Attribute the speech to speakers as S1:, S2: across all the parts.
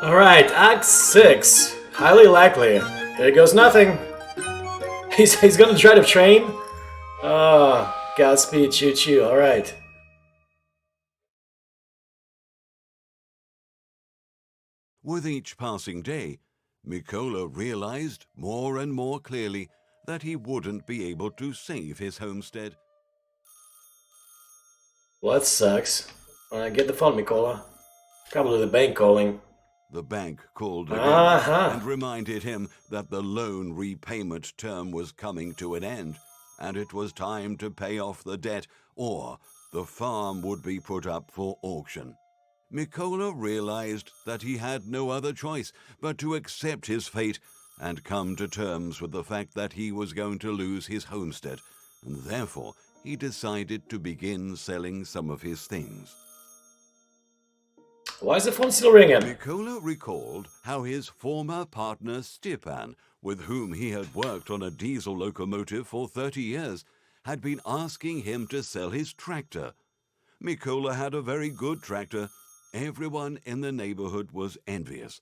S1: Alright, Act 6. Highly likely. Here goes nothing. He's gonna try to train? Oh, Godspeed, choo choo. Alright.
S2: With each passing day, Mikola realized more and more clearly that he wouldn't be able to save his homestead.
S1: Well, that sucks. Get the phone, Mikola. Probably the bank calling.
S2: The bank called again
S1: Uh-huh.
S2: and reminded him that the loan repayment term was coming to an end, and it was time to pay off the debt, or the farm would be put up for auction. Mikola realized that he had no other choice but to accept his fate and come to terms with the fact that he was going to lose his homestead, and therefore he decided to begin selling some of his things.
S1: Why is the phone still ringing?
S2: Mikola recalled how his former partner Stepan, with whom he had worked on a diesel locomotive for 30 years, had been asking him to sell his tractor. Mikola had a very good tractor. Everyone in the neighborhood was envious.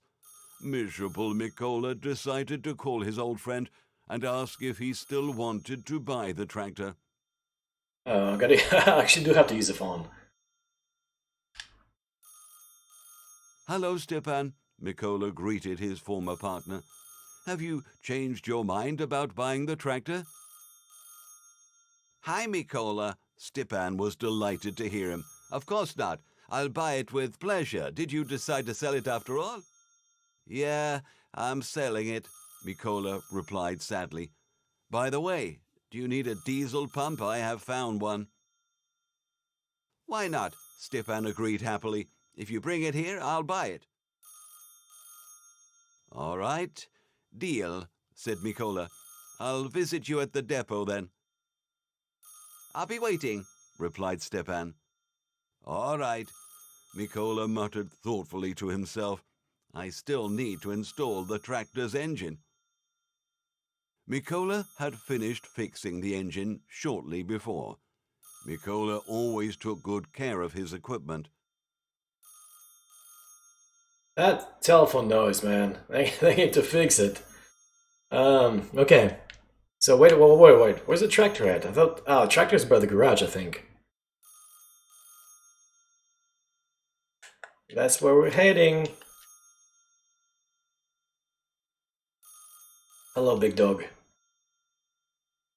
S2: Miserable Mikola decided to call his old friend and ask if he still wanted to buy the tractor.
S1: I actually do have to use the phone.
S2: Hello, Stepan, Mikola greeted his former partner. Have you changed your mind about buying the tractor? Hi, Mikola. Stepan was delighted to hear him. Of course not. I'll buy it with pleasure. Did you decide to sell it after all? Yeah, I'm selling it, Mikola replied sadly. By the way, do you need a diesel pump? I have found one. Why not? Stepan agreed happily. If you bring it here, I'll buy it. All right. Deal, said Mikola. I'll visit you at the depot then. I'll be waiting, replied Stepan. All right, Mikola muttered thoughtfully to himself. I still need to install the tractor's engine. Mikola had finished fixing the engine shortly before. Mikola always took good care of his equipment.
S1: That telephone noise, man. They need to fix it. Okay. So wait. Where's the tractor at? I thought, tractor's by the garage, I think. That's where we're heading. Hello, big dog.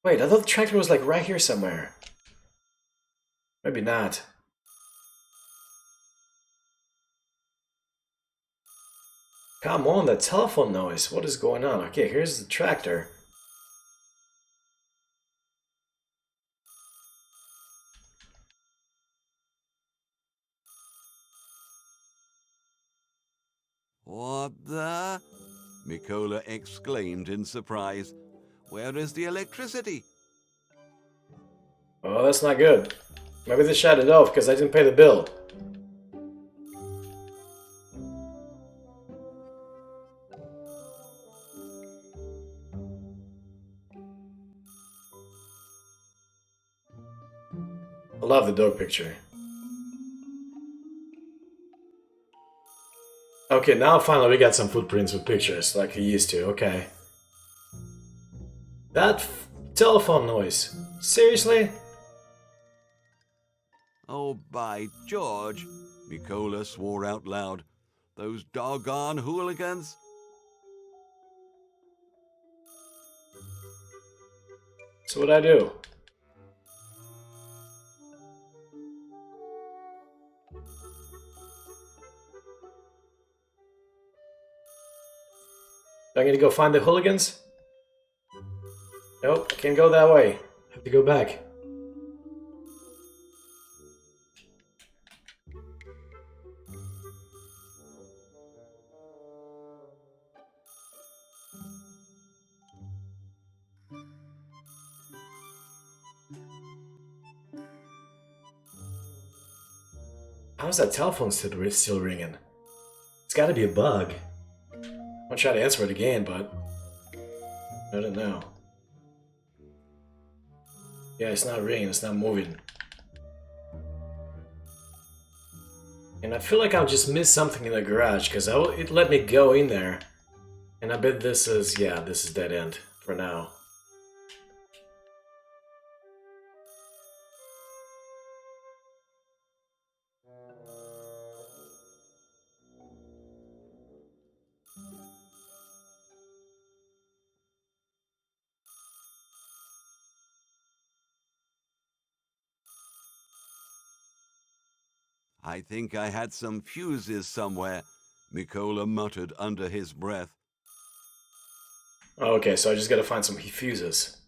S1: Wait, I thought the tractor was like right here somewhere. Maybe not. Come on, that telephone noise. What is going on? Okay, here's the tractor.
S2: What the? Mikola exclaimed in surprise. Where is the electricity?
S1: Oh, that's not good. Maybe they shut it off because I didn't pay the bill. I love the dog picture. Okay, now finally we got some footprints with pictures, like he used to, okay. That telephone noise. Seriously?
S2: Oh, by George, Mikola swore out loud. Those doggone hooligans!
S1: So what'd I do? Do I need to go find the hooligans? Nope, can't go that way. Have to go back. How's that telephone still ringing? It's gotta be a bug. I'll try to answer it again, but I don't know. Yeah, it's not ringing, it's not moving. And I feel like I'll just miss something in the garage, because it let me go in there. And I bet this is, yeah, this is dead end for now.
S2: I think I had some fuses somewhere, Mikola muttered under his breath.
S1: Okay, so I just gotta find some fuses.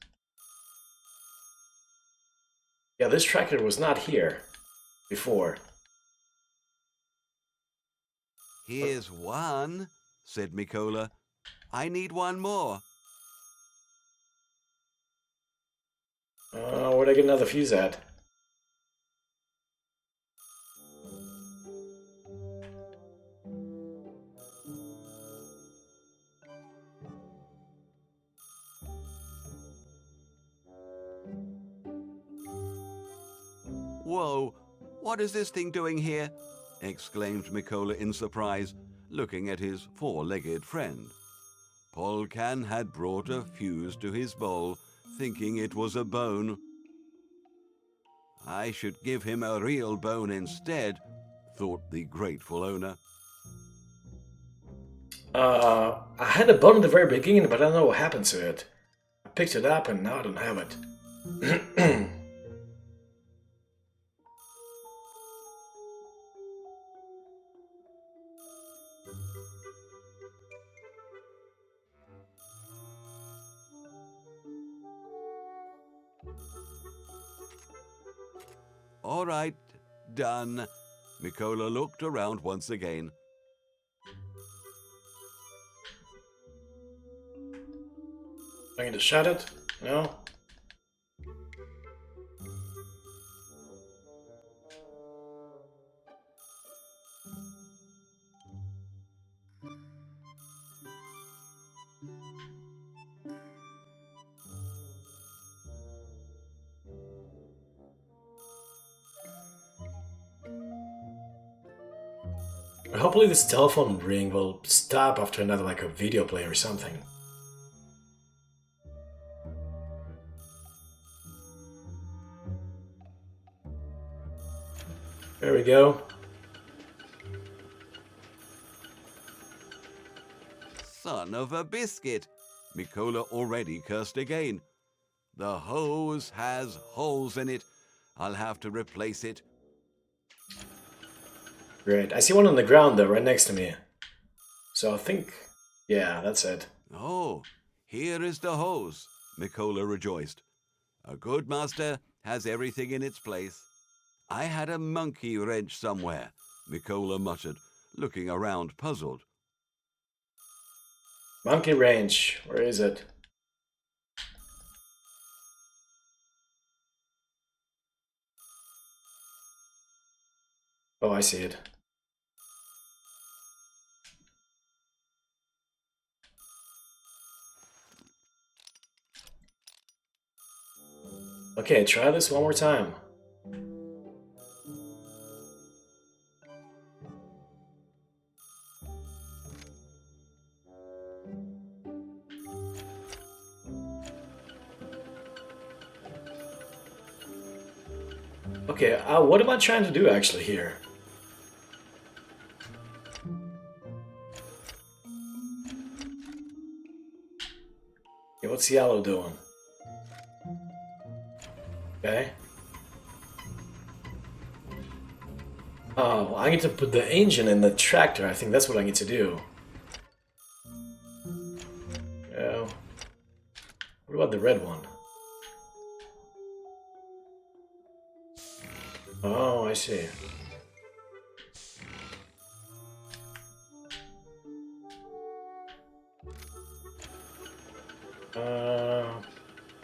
S1: Yeah, this tractor was not here before.
S2: Here's one, said Mikola. I need one more.
S1: Where'd I get another fuse at?
S2: Whoa, what is this thing doing here? Exclaimed Mikola in surprise, looking at his four-legged friend. Polkan had brought a fuse to his bowl, thinking it was a bone. I should give him a real bone instead, thought the grateful owner.
S1: I had a bone at the very beginning, but I don't know what happened to it. I picked it up and now I don't have it.
S2: All right, done. Mikola looked around once again.
S1: I need to shut it? No? Hopefully this telephone ring will stop after another, like, a video play or something. There we go.
S2: Son of a biscuit! Mikola already cursed again. The hose has holes in it. I'll have to replace it.
S1: Great. I see one on the ground though, right next to me. So I think, yeah, that's it.
S2: Oh, here is the hose, Mikola rejoiced. A good master has everything in its place. I had a monkey wrench somewhere, Mikola muttered, looking around puzzled.
S1: Monkey Range, where is it? Oh, I see it. Okay, try this one more time. Okay, what am I trying to do actually here? Okay, what's yellow doing? Okay. Oh, I need to put the engine in the tractor. I think that's what I need to do. Yeah. What about the red one? Oh, I see.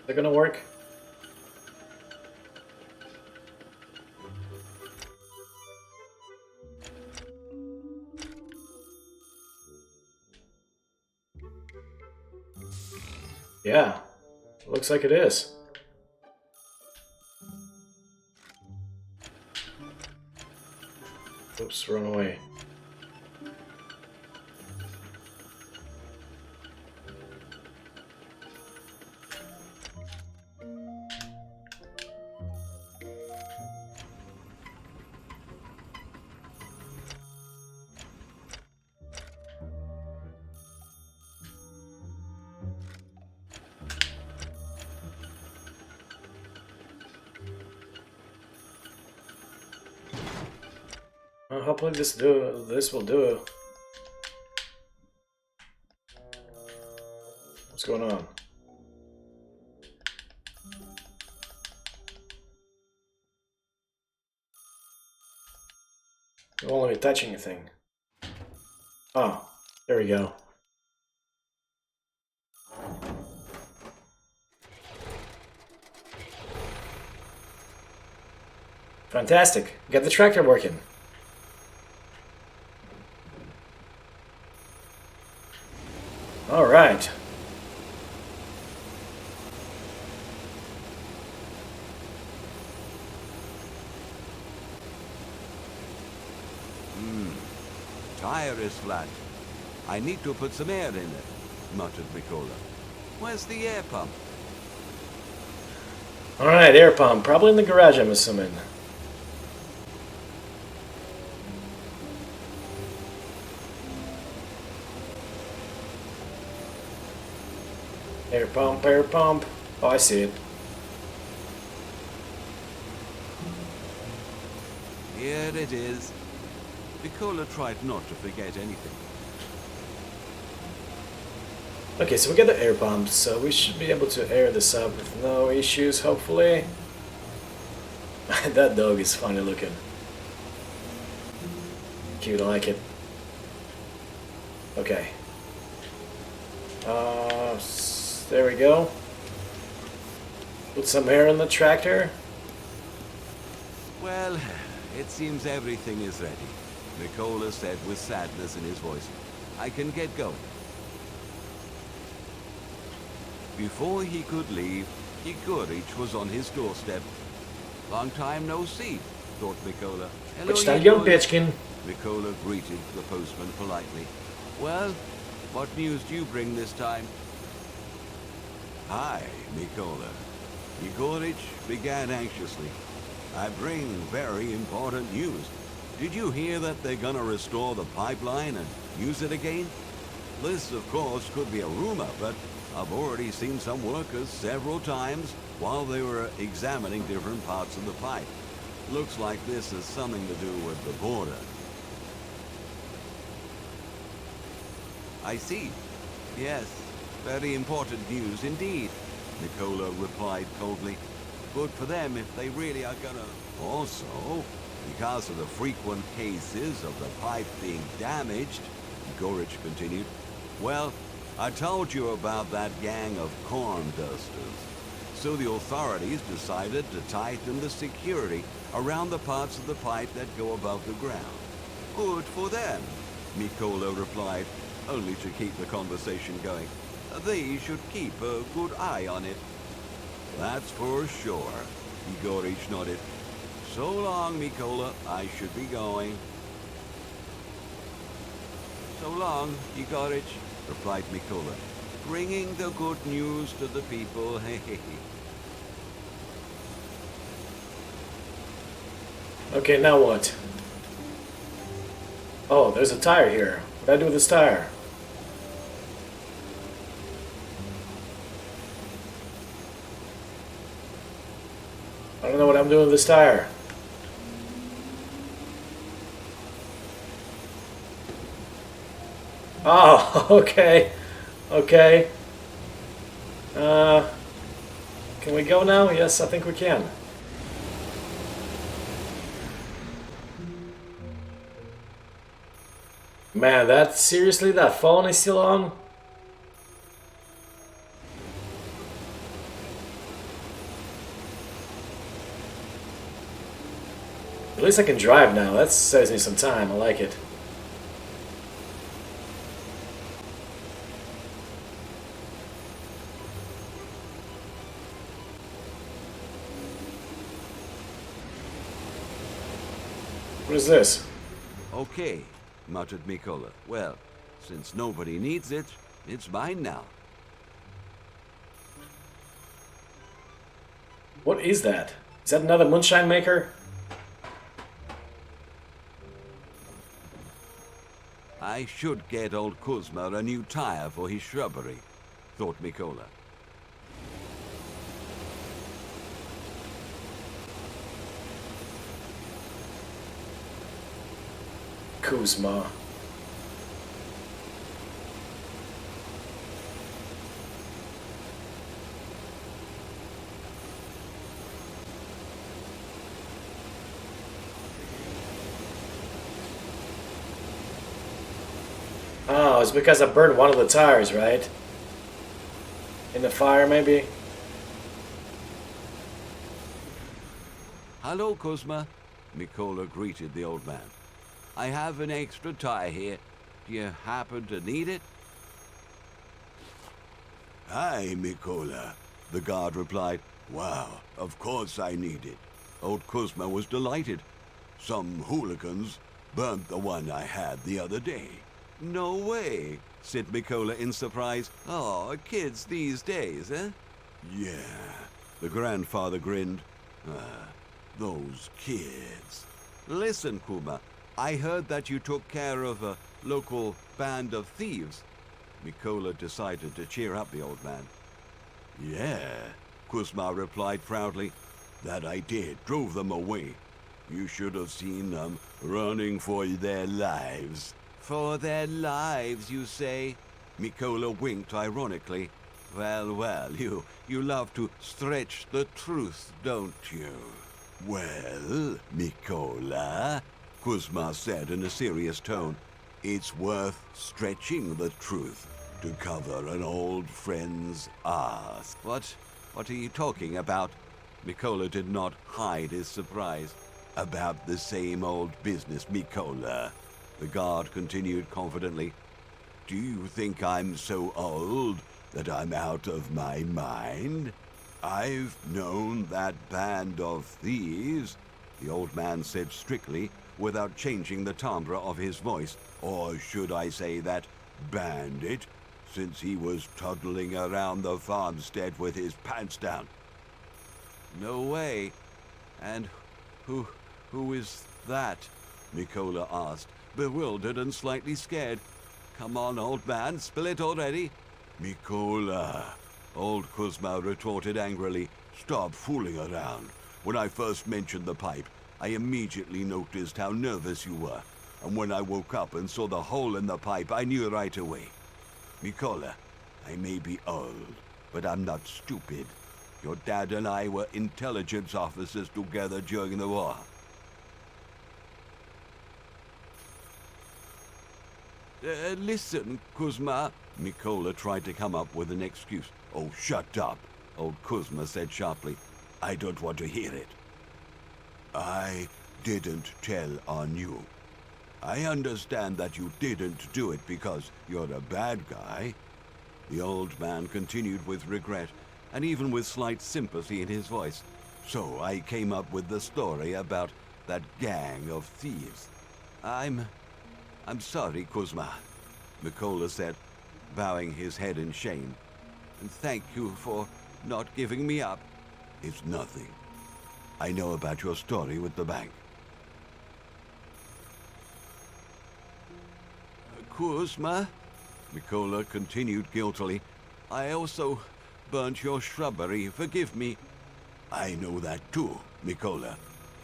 S1: They're gonna work? Yeah, looks like it is. Oops, run away. Well, hopefully this will do. What's going on? It won't let me touch anything. Oh, there we go. Fantastic. Get the tractor working. All right.
S2: Tire is flat. I need to put some air in it, muttered Mikola. Where's the air pump?
S1: All right, air pump. Probably in the garage, I'm assuming. Air pump, air pump. Oh, I see it.
S2: Here it is. Mikola tried not to forget anything.
S1: Okay, so we got the air pump, so we should be able to air this up with no issues, hopefully. That dog is funny looking. Cute, I like it. Okay. There we go. Put some air in the tractor.
S2: Well, it seems everything is ready, Mikola said with sadness in his voice. I can get going. Before he could leave, Igorich was on his doorstep. Long time no see, thought Mikola. Hello,
S1: Which time, young Pitchkin?
S2: Mikola greeted the postman politely. Well, what news do you bring this time? Hi, Mikola. Igorich began anxiously. I bring very important news. Did you hear that they're gonna restore the pipeline and use it again? This, of course, could be a rumor, but I've already seen some workers several times while they were examining different parts of the pipe. Looks like this has something to do with the border. I see. Yes, very important news indeed, Mikola replied coldly. Good for them if they really are gonna... Also, because of the frequent cases of the pipe being damaged, Igorich continued, well, I told you about that gang of corn dusters. So the authorities decided to tighten the security around the parts of the pipe that go above the ground. Good for them, Mikola replied, only to keep the conversation going. They should keep a good eye on it. That's for sure, Igorich nodded. So long, Mikola, I should be going. So long, Igorich, replied Mikola, bringing the good news to the people.
S1: Okay, now what? Oh, there's a tire here. What do I do with this tire? I don't know what I'm doing with this tire. Oh, okay. Okay. Can we go now? Yes, I think we can. Man, seriously, that phone is still on? At least I can drive now. That saves me some time. I like it. What is this?
S2: Okay, muttered Mikola. Well, since nobody needs it, it's mine now.
S1: What is that? Is that another moonshine maker?
S2: I should get old Kuzma a new tire for his shrubbery, thought Mikola.
S1: Kuzma. Oh, it's because I burned one of the tires, right? In the fire, maybe?
S2: Hello, Kuzma, Mikola greeted the old man. I have an extra tire here. Do you happen to need it? Hi, Mikola, the guard replied. Wow, of course I need it. Old Kuzma was delighted. Some hooligans burnt the one I had the other day. No way, said Mikola in surprise. Oh, kids these days, eh? Yeah, the grandfather grinned. Those kids. Listen, Kuma, I heard that you took care of a local band of thieves. Mikola decided to cheer up the old man. Yeah, Kuzma replied proudly. That I did, drove them away. You should have seen them running for their lives. For their lives, you say? Mikola winked ironically. Well, you love to stretch the truth, don't you? Well, Mikola, Kuzma said in a serious tone, it's worth stretching the truth to cover an old friend's ass. What are you talking about? Mikola did not hide his surprise. About the same old business, Mikola. The guard continued confidently. Do you think I'm so old that I'm out of my mind? I've known that band of thieves, the old man said strictly, without changing the timbre of his voice, or should I say that bandit, since he was toddling around the farmstead with his pants down. No way. And who is that? Mikola asked, bewildered and slightly scared. Come on, old man, spill it already. Mikola, old Kuzma retorted angrily. Stop fooling around. When I first mentioned the pipe, I immediately noticed how nervous you were. And when I woke up and saw the hole in the pipe, I knew right away. Mikola, I may be old, but I'm not stupid. Your dad and I were intelligence officers together during the war. Listen, Kuzma. Mikola tried to come up with an excuse. Oh, shut up, old Kuzma said sharply. I don't want to hear it. I didn't tell on you. I understand that you didn't do it because you're a bad guy. The old man continued with regret, and even with slight sympathy in his voice. So I came up with the story about that gang of thieves. I'm sorry, Kuzma, Mikola said, bowing his head in shame. And thank you for not giving me up. It's nothing. I know about your story with the bank. Kuzma, Mikola continued guiltily, I also burnt your shrubbery. Forgive me. I know that too, Mikola,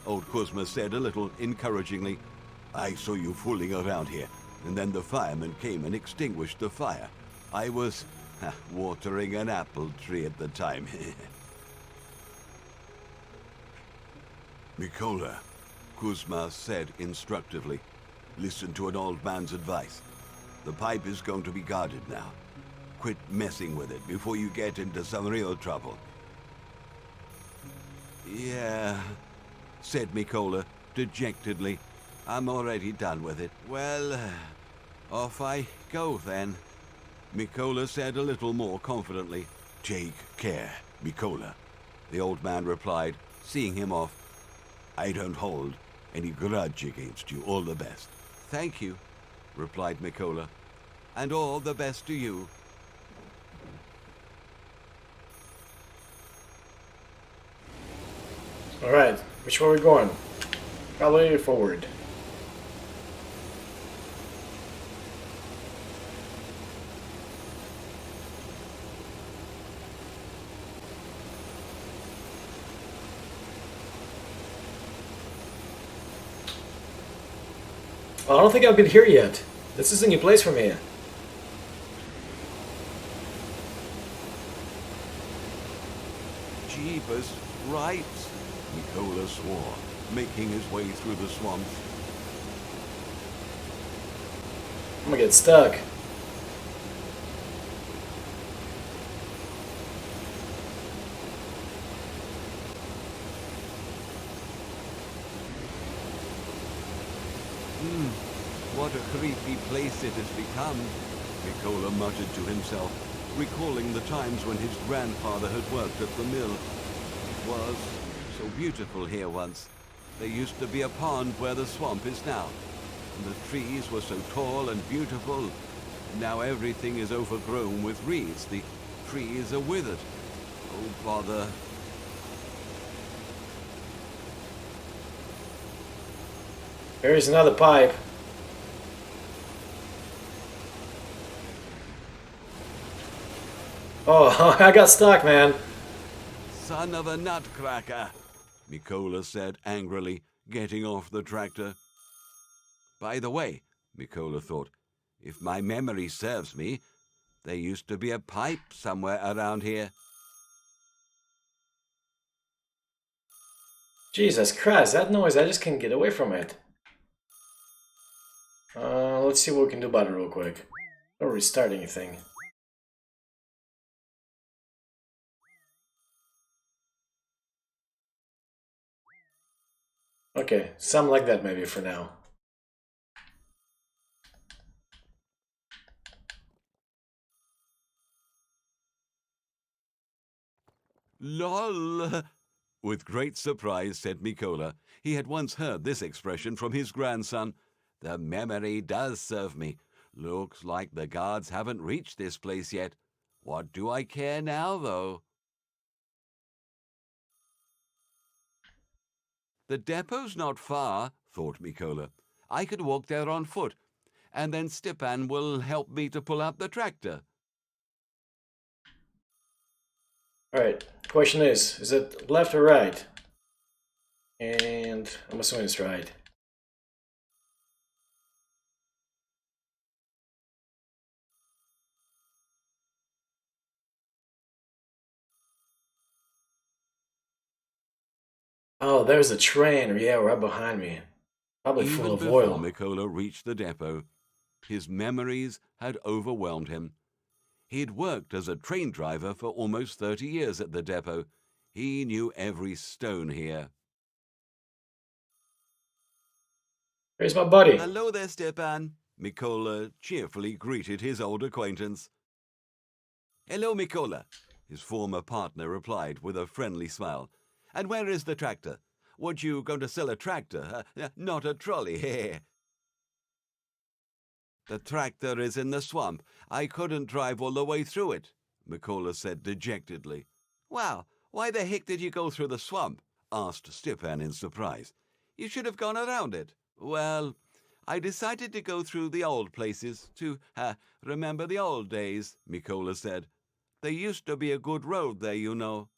S2: old Kuzma said a little encouragingly. I saw you fooling around here, and then the firemen came and extinguished the fire. I was watering an apple tree at the time. Mikola, Kuzma said instructively, listen to an old man's advice. The pipe is going to be guarded now. Quit messing with it before you get into some real trouble. Yeah, said Mikola dejectedly. I'm already done with it. Well, off I go then, Mikola said a little more confidently. Take care, Mikola, the old man replied, seeing him off. I don't hold any grudge against you. All the best. Thank you, replied Mikola, and all the best to you.
S1: Alright, which way are we going? Probably forward. Oh, I don't think I've been here yet. This is a new place for me.
S2: Jeebus, right, Mikola swore, making his way through the swamps.
S1: I'm gonna get stuck.
S2: What a creepy place it has become, Mikola muttered to himself, recalling the times when his grandfather had worked at the mill. It was so beautiful here once. There used to be a pond where the swamp is now, and the trees were so tall and beautiful. Now everything is overgrown with reeds. The trees are withered. Oh, bother.
S1: There is another pipe. Oh, I got stuck, man.
S2: Son of a nutcracker, Mikola said angrily, getting off the tractor. By the way, Mikola thought, if my memory serves me, there used to be a pipe somewhere around here.
S1: Jesus Christ, that noise, I just can't get away from it. Let's see what we can do about it real quick. Don't restart anything. Okay, something like that maybe for now.
S2: Lol! With great surprise, said Mikola. He had once heard this expression from his grandson. The memory does serve me. Looks like the guards haven't reached this place yet. What do I care now, though? The depot's not far, thought Mikola. I could walk there on foot, and then Stepan will help me to pull out the tractor.
S1: Alright, question is it left or right? And I'm assuming it's right. Oh, there's a train, yeah, right behind me. Probably full
S2: Even
S1: of
S2: before
S1: oil.
S2: Mikola reached the depot, his memories had overwhelmed him. He'd worked as a train driver for almost 30 years at the depot. He knew every stone here.
S1: Here's my buddy.
S2: Hello there, Stepan, Mikola cheerfully greeted his old acquaintance. Hello, Mikola, his former partner replied with a friendly smile. And where is the tractor? Weren't you going to sell a tractor? Not a trolley. The tractor is in the swamp. I couldn't drive all the way through it, Mikola said dejectedly. Well, why the heck did you go through the swamp? Asked Stepan in surprise. You should have gone around it. Well, I decided to go through the old places to remember the old days, Mikola said. There used to be a good road there, you know.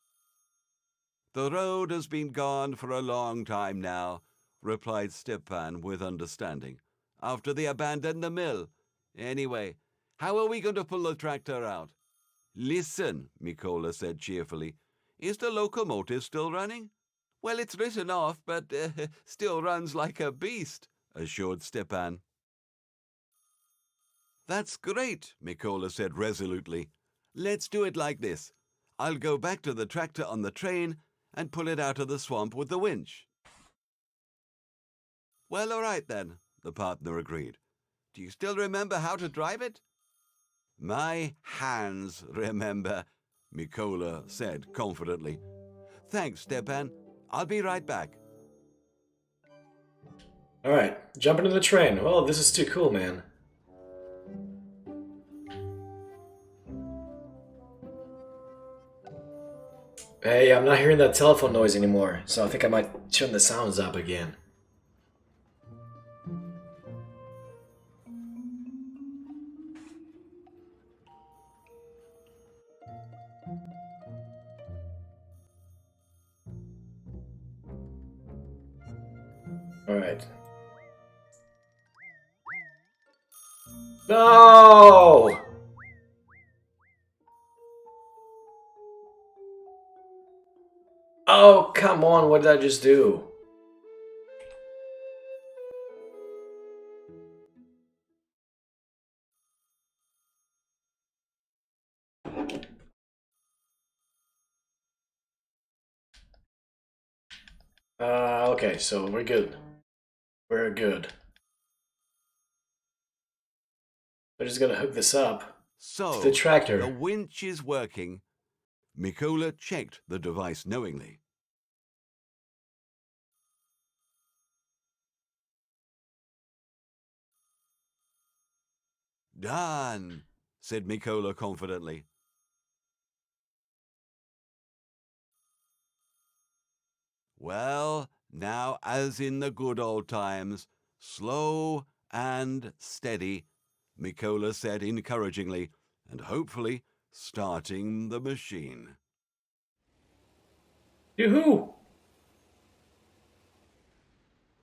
S2: The road has been gone for a long time now, replied Stepan with understanding. After they abandoned the mill. Anyway, how are we going to pull the tractor out? Listen, Mikola said cheerfully. Is the locomotive still running? Well, it's written off, but still runs like a beast, assured Stepan. That's great, Mikola said resolutely. Let's do it like this. I'll go back to the tractor on the train and pull it out of the swamp with the winch. Well, all right then, the partner agreed. Do you still remember how to drive it? My hands remember, Mikola said confidently. Thanks, Stepan. I'll be right back.
S1: Alright, jump into the train. Well, this is too cool, man. Hey, I'm not hearing that telephone noise anymore, so I think I might turn the sounds up again. Alright. No! Oh, come on, what did I just do? Okay, so we're good. We're good. We're just gonna hook this up to the
S2: So, the
S1: tractor.
S2: winch is working. Mikola checked the device knowingly. Done, said Mikola confidently. Well, now as in the good old times, slow and steady, Mikola said encouragingly, and hopefully starting the machine.
S1: Yoo-hoo!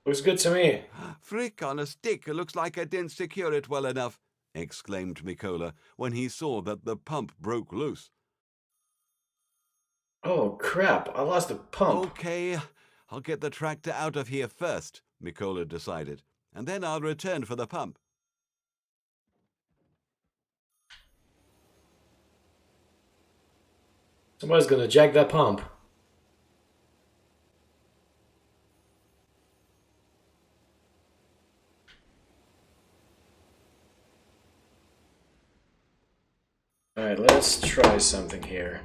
S1: Looks good to me.
S2: Frick on a stick, it looks like I didn't secure it well enough, exclaimed Mikola when he saw that the pump broke loose.
S1: Oh crap, I lost the pump.
S2: Okay, I'll get the tractor out of here first, Mikola decided, and then I'll return for the pump.
S1: Somebody's gonna jack that pump. Alright, let's try something here.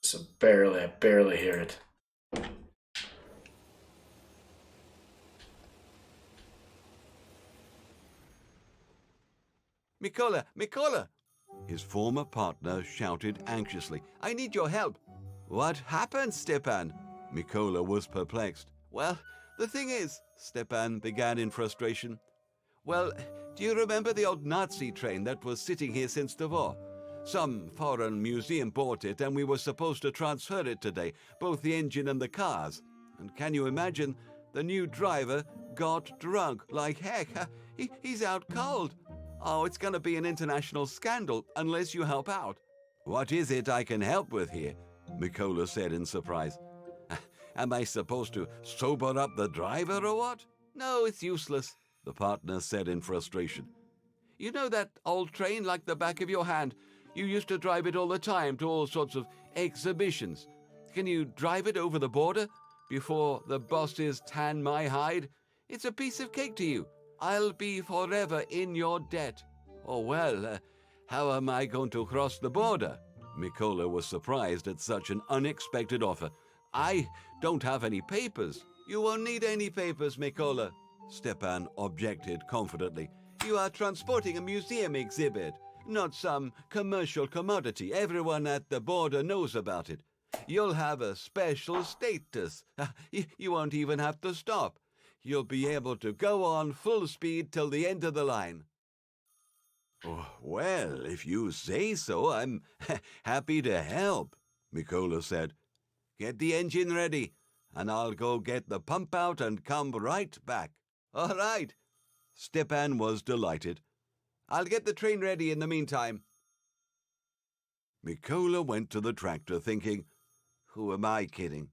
S1: So I barely hear it.
S2: Mikola, Mikola! His former partner shouted anxiously. I need your help. What happened, Stepan? Mikola was perplexed. Well, the thing is, Stepan began in frustration. Well, do you remember the old Nazi train that was sitting here since the war? Some foreign museum bought it and we were supposed to transfer it today, both the engine and the cars. And can you imagine? The new driver got drunk like heck. He's out cold. Oh, it's going to be an international scandal unless you help out. What is it I can help with here? Mikola said in surprise. Am I supposed to sober up the driver or what? No, it's useless, the partner said in frustration. You know that old train like the back of your hand? You used to drive it all the time to all sorts of exhibitions. Can you drive it over the border before the bosses tan my hide? It's a piece of cake to you. I'll be forever in your debt. Oh, well, how am I going to cross the border? Mikola was surprised at such an unexpected offer. I don't have any papers. You won't need any papers, Mikola, Stepan objected confidently. You are transporting a museum exhibit, not some commercial commodity. Everyone at the border knows about it. You'll have a special status. You won't even have to stop. You'll be able to go on full speed till the end of the line. Oh, well, if you say so, I'm happy to help, Mikola said. Get the engine ready, and I'll go get the pump out and come right back. All right. Stepan was delighted. I'll get the train ready in the meantime. Mikola went to the tractor thinking, who am I kidding?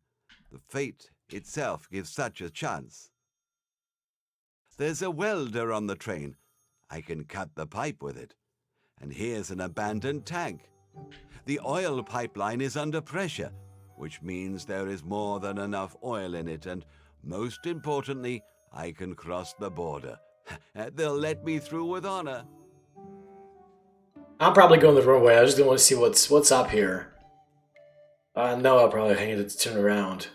S2: The fate itself gives such a chance. There's a welder on the train. I can cut the pipe with it. And here's an abandoned tank. The oil pipeline is under pressure, which means there is more than enough oil in it, and most importantly, I can cross the border. They'll let me through with honor.
S1: I'm probably going the wrong way. I just don't want to see what's up here. No, I'll probably hang it to turn around.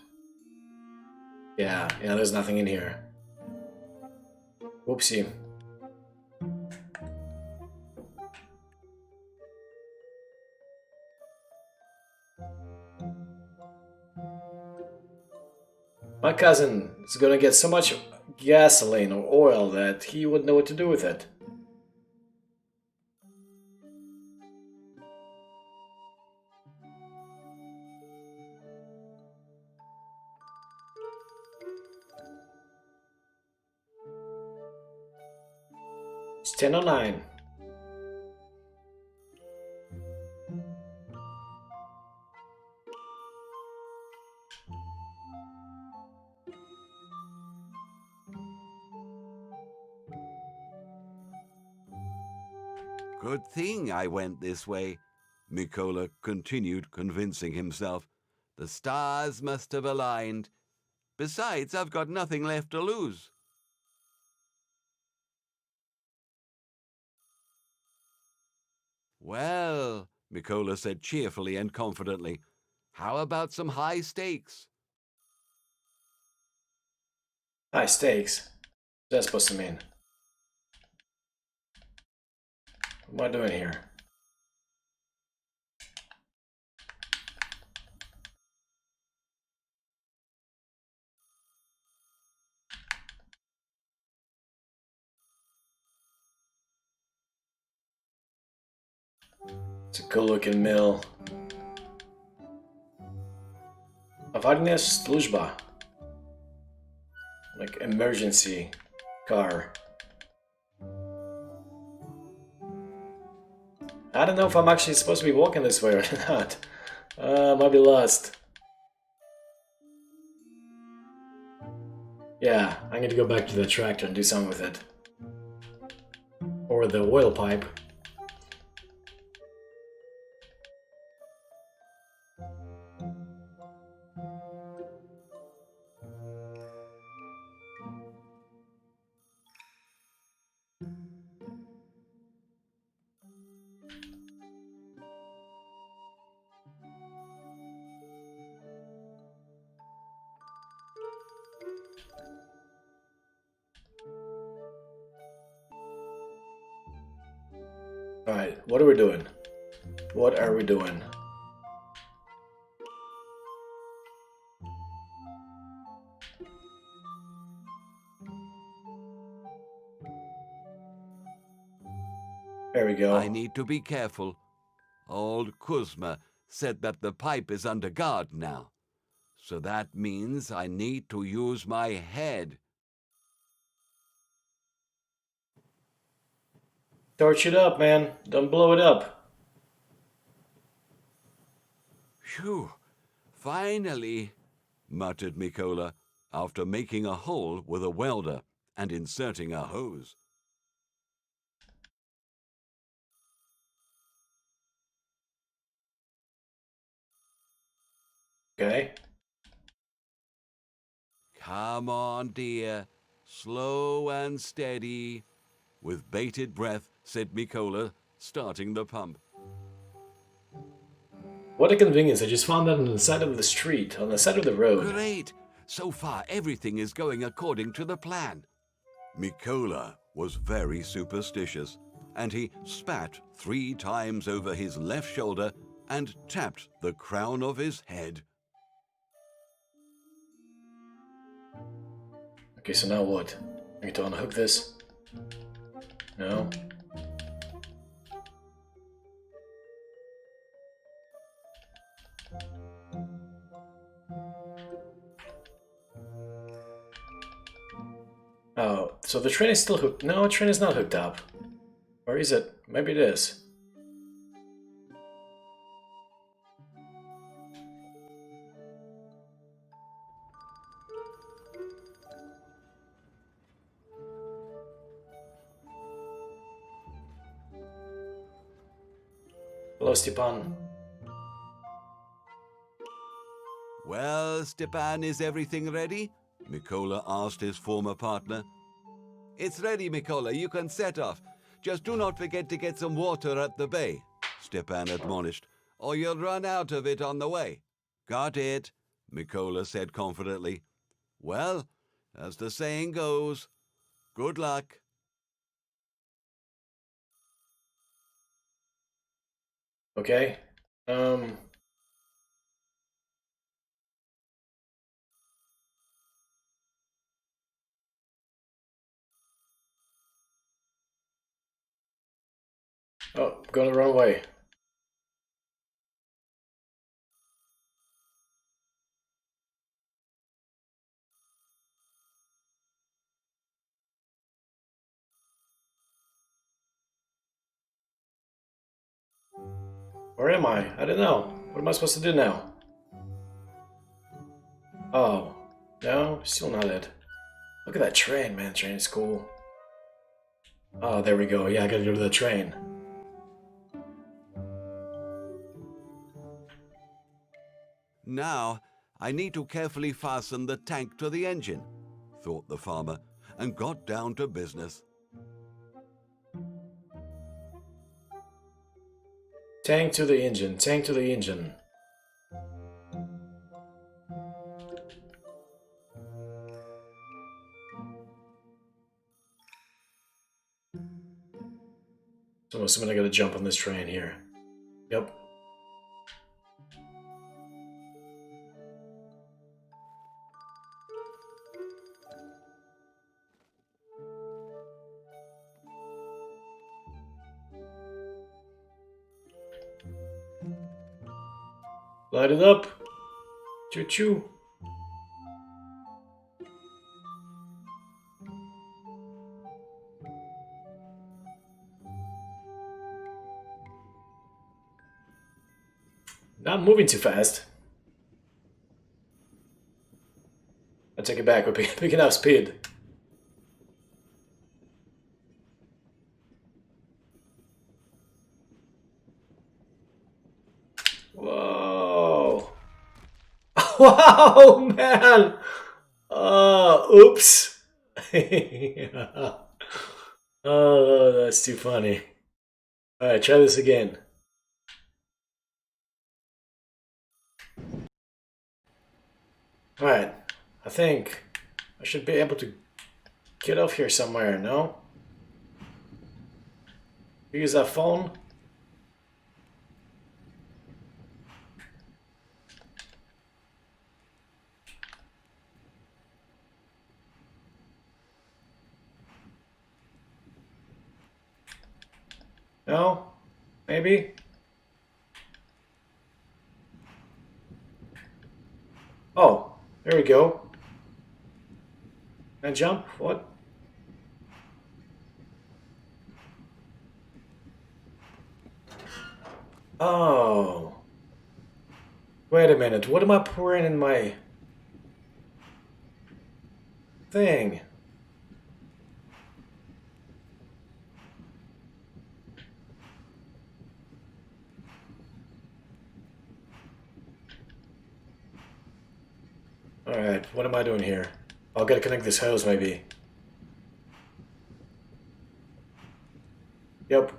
S1: Yeah, there's nothing in here. Whoopsie. My cousin is gonna get so much gasoline or oil that he wouldn't know what to do with it. It's 10:09.
S2: Good thing I went this way, Mikola continued, convincing himself. The stars must have aligned. Besides, I've got nothing left to lose. Well, Mikola said cheerfully and confidently, how about some high stakes?
S1: High stakes. What's that supposed to mean? What am I doing here? It's a good looking mill. Awareness služba. Like emergency car. I don't know if I'm actually supposed to be walking this way or not. Might be lost. Yeah, I need to go back to the tractor and do something with it. Or the oil pipe. Alright, what are we doing? What are we doing? There we go.
S2: I need to be careful. Old Kuzma said that the pipe is under guard now. So that means I need to use my head.
S1: Torch it up, man. Don't blow it up.
S2: Phew! Finally, muttered Mikola, after making a hole with a welder and inserting a hose.
S1: Okay.
S2: Come on, dear. Slow and steady. With bated breath, said Mikola, starting the pump.
S1: What a convenience. I just found that on the side of the street, on the side of the road.
S2: Great! So far, everything is going according to the plan. Mikola was very superstitious, and he spat 3 times over his left shoulder and tapped the crown of his head.
S1: Okay, so now what? I need to unhook this? No? Oh, so the train is still hooked. No, the train is not hooked up. Or is it? Maybe it is. Hello, Stepan.
S2: Well, Stepan, is everything ready? Mikola asked his former partner. It's ready, Mikola. You can set off. Just do not forget to get some water at the bay, Stepan admonished, or you'll run out of it on the way. Got it, Mikola said confidently. Well, as the saying goes, good luck.
S1: Okay. Oh, I'm going the wrong way. Where am I? I don't know. What am I supposed to do now? Oh, no, still not it. Look at that train, man. Train is cool. Oh, there we go. Yeah, I gotta go to the train.
S2: Now, I need to carefully fasten the tank to the engine, thought the farmer, and got down to business.
S1: Tank to the engine. Tank to the engine. So I'm assuming I gotta jump on this train here. Yep. Light it up. Choo choo. Not moving too fast. I take it back. We're picking up speed. Whoa. Wow, man. Oops. Yeah. Oh, that's too funny. Alright, try this again. Alright, I think I should be able to get off here somewhere, no? Use that phone? No? Maybe? Oh, there we go. Can I jump? What? Oh. Wait a minute. What am I pouring in my thing? Alright, what am I doing here? I'll gotta connect this hose, maybe. Yep.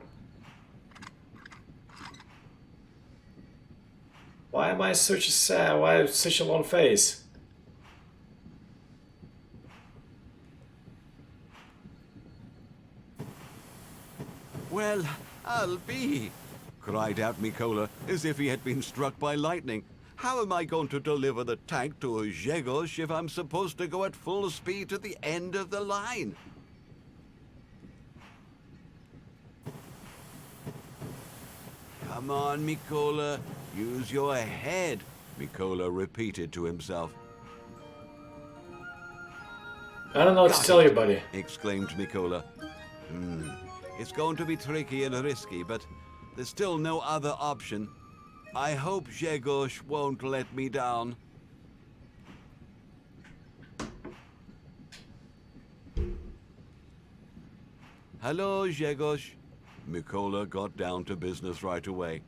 S1: Why am I such a sad? Why such a long face?
S2: Well, I'll be, cried out Mikola as if he had been struck by lightning. How am I going to deliver the tank to Grzegorz if I'm supposed to go at full speed to the end of the line? Come on, Mikola, use your head, Mikola repeated to himself.
S1: I don't know what to tell you, buddy.
S2: Exclaimed Mikola. It's going to be tricky and risky, but there's still no other option. I hope Grzegorz won't let me down. Hello, Grzegorz. Mikola got down to business right away.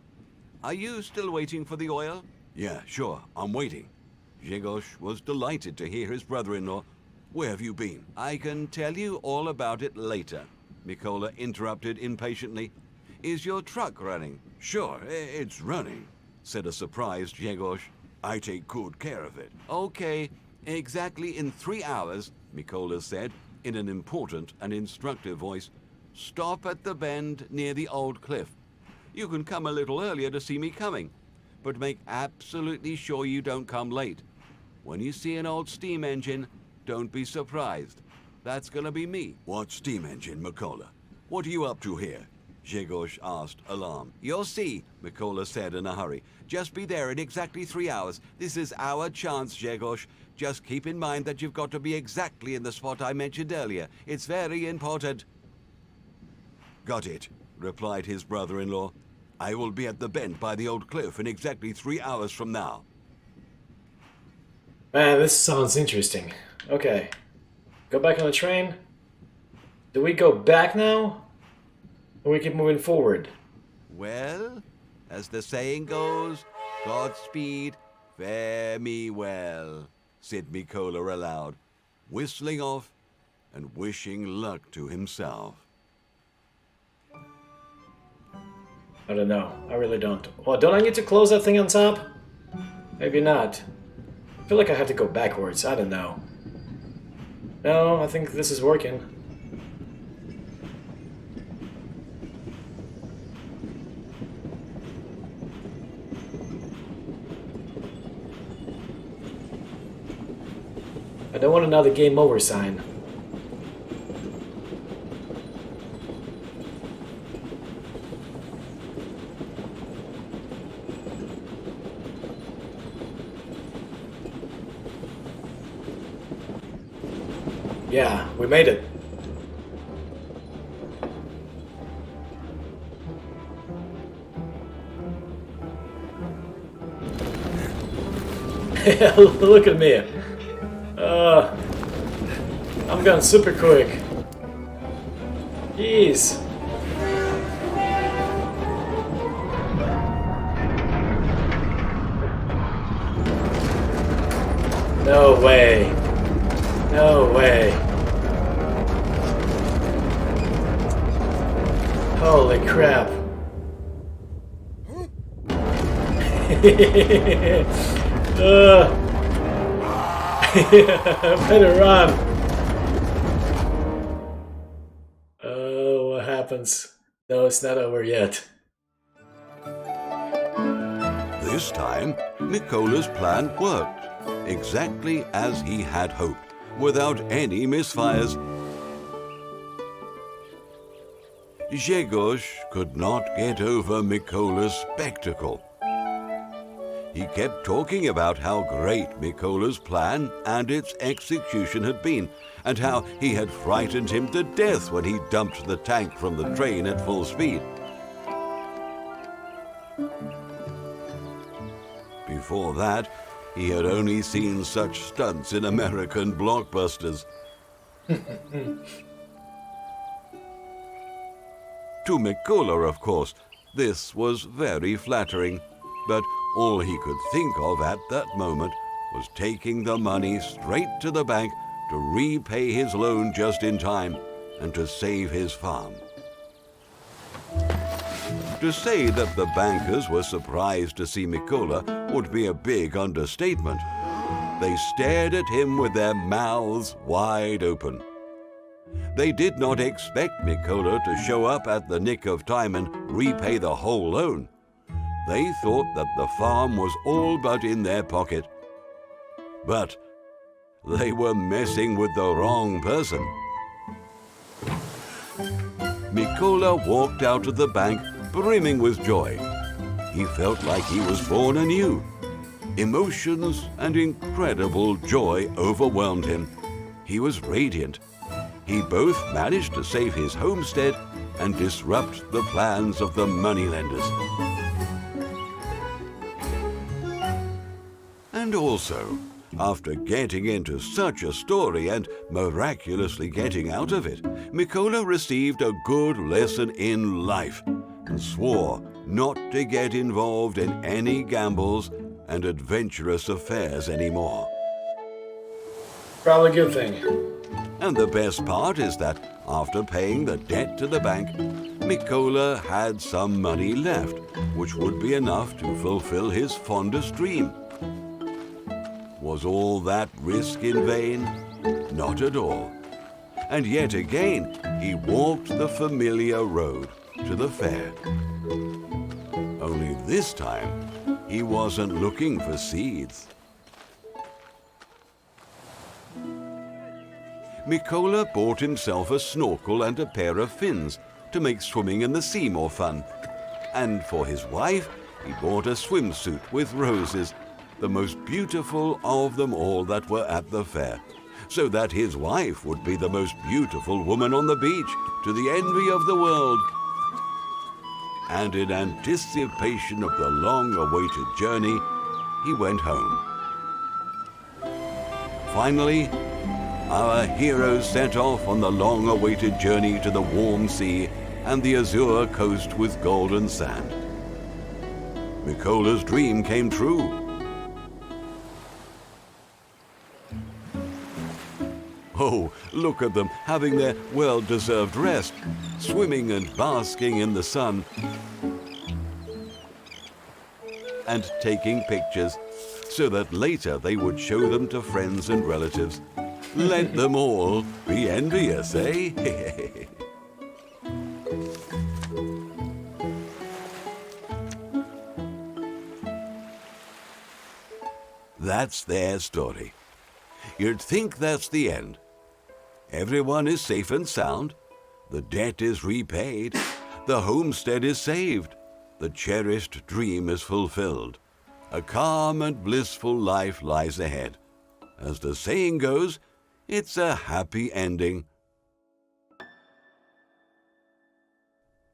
S2: Are you still waiting for the oil? Yeah, sure, I'm waiting. Grzegorz was delighted to hear his brother-in-law. Where have you been? I can tell you all about it later. Mikola interrupted impatiently. "Is your truck running?" "Sure, it's running," said a surprised Grzegorz. "I take good care of it." "Okay, exactly in 3 hours," Mikola said in an important and instructive voice. "Stop at the bend near the old cliff. You can come a little earlier to see me coming, but make absolutely sure you don't come late. When you see an old steam engine, don't be surprised. That's gonna be me." "What steam engine, Mikola? What are you up to here?" Grzegorz asked, alarmed. "You'll see," Mikola said in a hurry. "Just be there in exactly 3 hours. This is our chance, Grzegorz. Just keep in mind that you've got to be exactly in the spot I mentioned earlier. It's very important." "Got it," replied his brother-in-law. "I will be at the bend by the old cliff in exactly 3 hours from now."
S1: Man, this sounds interesting. Okay. Go back on the train? Do we go back now? Or we keep moving forward?
S2: "Well, as the saying goes, Godspeed, fare me well," said Mikola aloud, whistling off and wishing luck to himself.
S1: I don't know. I really don't. Well, don't I need to close that thing on top? Maybe not. I feel like I have to go backwards. I don't know. No, I think this is working. I don't want another game over sign. Yeah, we made it. Look at me. I'm going super quick. Jeez. No way. No way. Holy crap. Better run. Oh, what happens? No, it's not over yet.
S2: This time, Mikola's plan worked, exactly as he had hoped, without any misfires. Grzegorz could not get over Mikola's spectacle. He kept talking about how great Mikola's plan and its execution had been, and how he had frightened him to death when he dumped the tank from the train at full speed. Before that, he had only seen such stunts in American blockbusters. To Mikola, of course, this was very flattering, but all he could think of at that moment was taking the money straight to the bank to repay his loan just in time and to save his farm. To say that the bankers were surprised to see Mikola would be a big understatement. They stared at him with their mouths wide open. They did not expect Mikola to show up at the nick of time and repay the whole loan. They thought that the farm was all but in their pocket. But they were messing with the wrong person. Mikola walked out of the bank brimming with joy. He felt like he was born anew. Emotions and incredible joy overwhelmed him. He was radiant. He both managed to save his homestead and disrupt the plans of the moneylenders. And also, after getting into such a story and miraculously getting out of it, Mikola received a good lesson in life and swore not to get involved in any gambles and adventurous affairs anymore.
S1: Probably a good thing.
S2: And the best part is that after paying the debt to the bank, Mikola had some money left, which would be enough to fulfill his fondest dream. Was all that risk in vain? Not at all. And yet again, he walked the familiar road to the fair. Only this time, he wasn't looking for seeds. Mikola bought himself a snorkel and a pair of fins to make swimming in the sea more fun. And for his wife, he bought a swimsuit with roses, the most beautiful of them all that were at the fair, so that his wife would be the most beautiful woman on the beach, to the envy of the world. And in anticipation of the long-awaited journey, he went home. Finally, our hero set off on the long-awaited journey to the warm sea and the azure coast with golden sand. Mikola's dream came true. Oh, look at them having their well-deserved rest, swimming and basking in the sun, and taking pictures so that later they would show them to friends and relatives. Let them all be envious, eh? That's their story. You'd think that's the end. Everyone is safe and sound. The debt is repaid. The homestead is saved. The cherished dream is fulfilled. A calm and blissful life lies ahead. As the saying goes, it's a happy ending.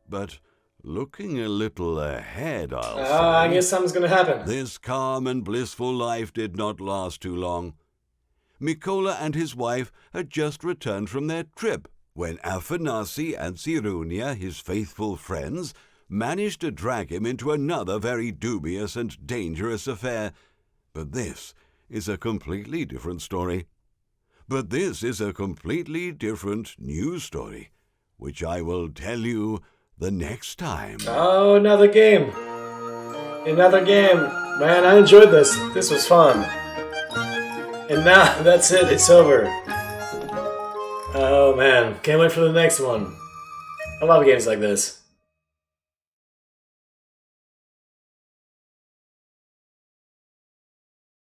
S2: But looking a little ahead, I'll say,
S1: I guess something's gonna happen.
S2: this calm and blissful life did not last too long. Mikola and his wife had just returned from their trip when Afanasi and Sirunia, his faithful friends, managed to drag him into another very dubious and dangerous affair. But this is a completely different story. But this is a completely different new story, which I will tell you the next time.
S1: Oh, another game. Another game. Man, I enjoyed this. This was fun. And now, that's it. It's over. Oh, man. Can't wait for the next one. I love games like this.